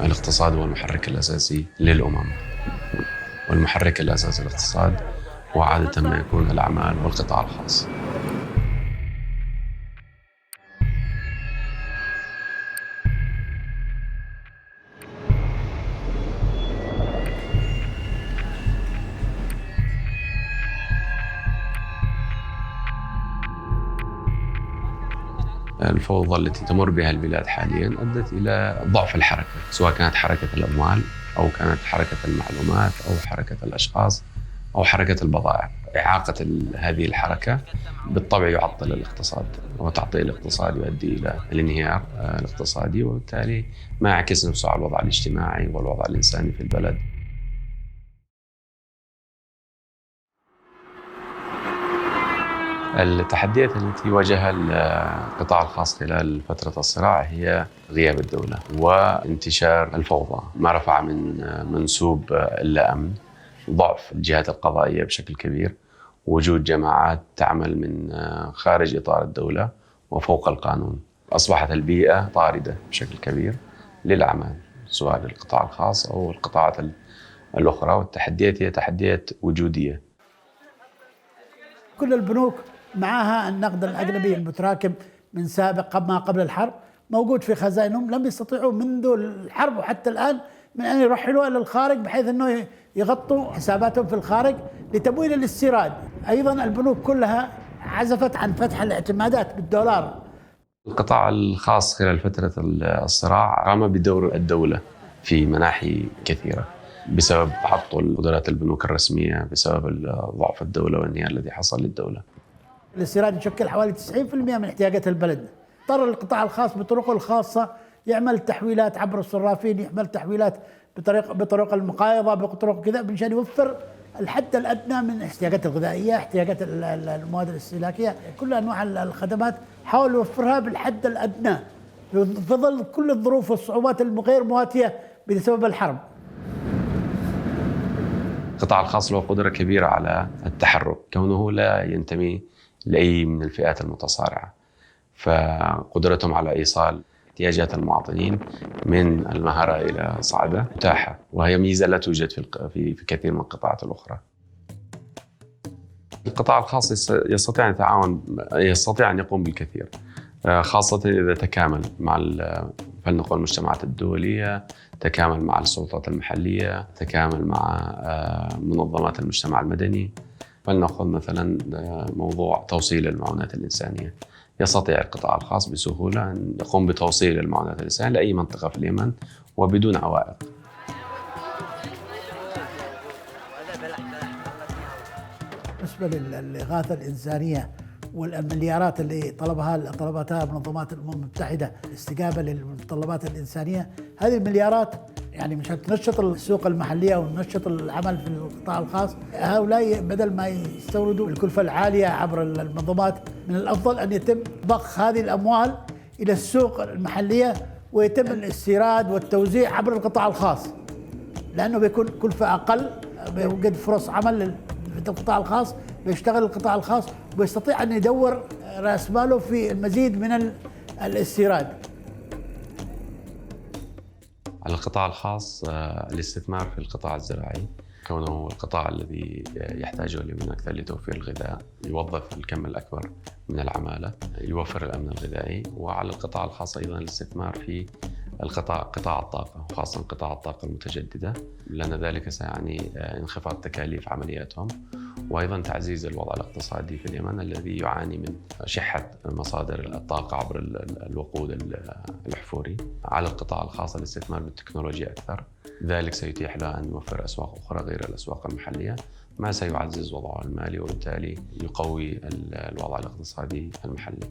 الاقتصاد هو المحرك الأساسي للأمم، والمحرك الأساسي للاقتصاد هو عادة ما يكون الأعمال والقطاع الخاص. الفوضى التي تمر بها البلاد حاليا أدت إلى ضعف الحركة، سواء كانت حركة الأموال أو كانت حركة المعلومات أو حركة الأشخاص أو حركة البضائع. إعاقة هذه الحركة بالطبع يعطل الاقتصاد، وتعطيل الاقتصاد يؤدي إلى الانهيار الاقتصادي، وبالتالي ما يعكس نفسه على الوضع الاجتماعي والوضع الإنساني في البلد. التحديات التي واجهها القطاع الخاص خلال فترة الصراع هي غياب الدولة وانتشار الفوضى، ما رفع من منسوب اللا أمن، ضعف الجهات القضائية بشكل كبير، وجود جماعات تعمل من خارج إطار الدولة وفوق القانون. أصبحت البيئة طاردة بشكل كبير للأعمال، سواء للقطاع الخاص أو القطاعات الأخرى، والتحديات هي تحديات وجودية. كل البنوك معها النقد الأجنبي المتراكم من سابق ما قبل الحرب موجود في خزائنهم، لم يستطيعوا منذ الحرب وحتى الآن من أن يرحلوا إلى الخارج بحيث أنه يغطوا حساباتهم في الخارج لتمويل الاستيراد. أيضا البنوك كلها عزفت عن فتح الاعتمادات بالدولار. القطاع الخاص خلال فترة الصراع قام بدور الدولة في مناحي كثيرة بسبب تعطل قدرات البنوك الرسمية، بسبب ضعف الدولة والانهيار الذي حصل للدولة. الاستيراد يشكل حوالي 90% من احتياجات البلد. اضطر القطاع الخاص بطرقه الخاصة يعمل تحويلات عبر الصرافين، يعمل تحويلات بطرق المقايضة، بطرق كذا، مشان يوفر الحد الأدنى من الاحتياجات الغذائية، احتياجات المواد الاستهلاكية، كل أنواع الخدمات حاول يوفرها بالحد الأدنى في ظل كل الظروف والصعوبات الغير مواتية بسبب الحرب. القطاع الخاص له قدرة كبيرة على التحرك، كونه لا ينتمي لأي من الفئات المتصارعة، فقدرتهم على إيصال احتياجات المواطنين من المهرة إلى صعدة متاحة، وهي ميزة لا توجد في كثير من القطاعات الأخرى. القطاع الخاص يستطيع أن يتعاون، يستطيع أن يقوم بالكثير، خاصة إذا تكامل مع فلنقل المجتمعات الدولية، تكامل مع السلطات المحلية، تكامل مع منظمات المجتمع المدني. فلنأخذ مثلا موضوع توصيل المعونات الإنسانية، يستطيع القطاع الخاص بسهولة أن يقوم بتوصيل المعونات الإنسانية لأي منطقة في اليمن وبدون عوائق. بالنسبة للإغاثة الإنسانية والمليارات اللي طلبتها منظمات الأمم المتحدة استجابة للمتطلبات الإنسانية، هذه المليارات يعني مشان تنشط السوق المحلية وننشط العمل في القطاع الخاص، هؤلاء بدل ما يستوردوا الكلفة العالية عبر المنظمات، من الأفضل أن يتم ضخ هذه الأموال إلى السوق المحلية ويتم الاستيراد والتوزيع عبر القطاع الخاص، لأنه بيكون كلفة أقل، بيوجد فرص عمل في القطاع الخاص، بيشتغل القطاع الخاص ويستطيع أن يدور رأس ماله في المزيد من الاستيراد. على القطاع الخاص الاستثمار في القطاع الزراعي، كونه القطاع الذي يحتاجه اليمن أكثر لتوفير الغذاء، يوظف الكم الأكبر من العمالة، يوفر الأمن الغذائي. وعلى القطاع الخاص أيضا الاستثمار في قطاع الطاقة، وخاصة قطاع الطاقة المتجددة، لأن ذلك سيعني انخفاض تكاليف عملياتهم، وأيضا تعزيز الوضع الاقتصادي في اليمن الذي يعاني من شحة مصادر الطاقة عبر الوقود الأحفوري. على القطاع الخاص الاستثمار بالتكنولوجيا أكثر، ذلك سيتيح له أن يوفر أسواق أخرى غير الأسواق المحلية، ما سيعزز وضعه المالي وبالتالي يقوي الوضع الاقتصادي المحلي.